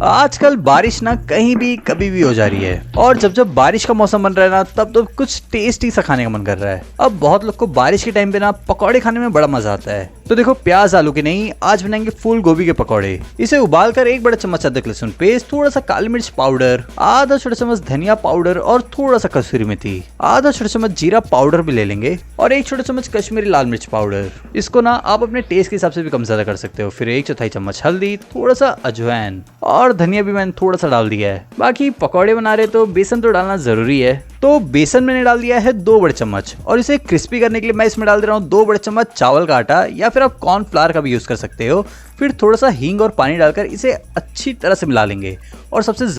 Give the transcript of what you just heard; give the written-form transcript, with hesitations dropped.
आजकल बारिश ना कहीं भी कभी भी हो जा रही है और जब जब बारिश का मौसम बन रहा है ना तब तो कुछ टेस्टी सा खाने का मन कर रहा है। अब बहुत लोग को बारिश के टाइम पे ना पकौड़े खाने में बड़ा मजा आता है। तो देखो प्याज आलू के नहीं, आज बनाएंगे फूल गोभी के पकौड़े। इसे उबाल कर 1 बड़ा चम्मच अदरक लहसुन पेस्ट, थोड़ा सा काली मिर्च पाउडर, आधा छोटा चम्मच धनिया पाउडर और थोड़ा सा कसूरी मेथी, आधा छोटा चम्मच जीरा पाउडर भी ले लेंगे और 1 छोटा चम्मच कश्मीरी लाल मिर्च पाउडर। इसको ना आप अपने टेस्ट के हिसाब से भी कम ज्यादा कर सकते हो। फिर 1/4 चम्मच हल्दी, थोड़ा सा अजवाइन और धनिया भी मैंने थोड़ा सा डाल दिया है। बाकी पकौड़े बना रहे तो बेसन तो डालना जरूरी है, तो बेसन मैंने डाल दिया है 2 बड़े चम्मच और इसे क्रिस्पी करने के लिए मैं इसमें डाल दे रहा हूँ 2 बड़े चम्मच चावल का आटा या फिर आप कॉर्नफ्लावर का भी यूज कर सकते हो। फिर थोड़ा सा हींग और पानी डालकर इसे अच्छी तरह से मिला लेंगे और सबसे